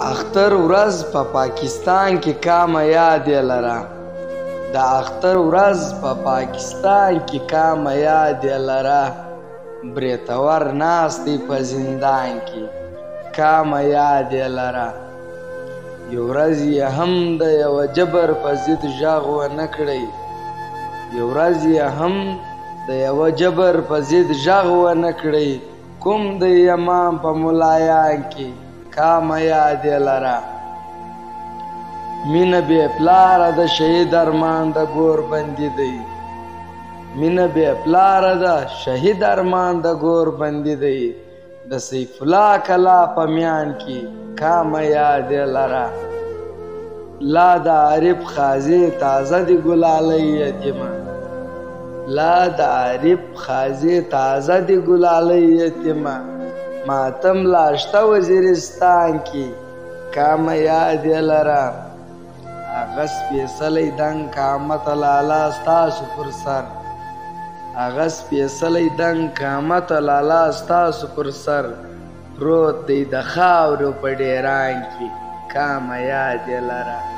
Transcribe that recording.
اختر ورځ په پاکستان کې کامه یاد یې لره د اختر ورځ په پاکستان کې کامه یاد یې لره بریتور ناست دی په زندان کې کامه یاد یې لره یو ورځ یې هم د یوه جبر په ضد غږ ونه کړی یو ورځ یې هم د یوه جبر په ضد غږ ونه کړی کوم د امام په ملایان کې کامه یاد یې لره مینه بې پلاره د شهید ارمان د ګور بندي دی مینه بې پلاره د شهید ارمان د ګور بندي دی د سیف الله کلا په میان کې کامه یاد یې لره لا د عارف خازي تازه د ګلالۍ یتیمه لا د عارف خازي تازه د ګلالۍ یتیمه ماتم لاشته وزیرستان کې کامه یاد یې لره هغه سپېڅلی دنګ قامت لالا ستاسو پر سر هغه سپېڅلی دنګ قامت لالا ستاسو پر سر پروت دی د خاورو په ډیران کې کامه یاد یې لره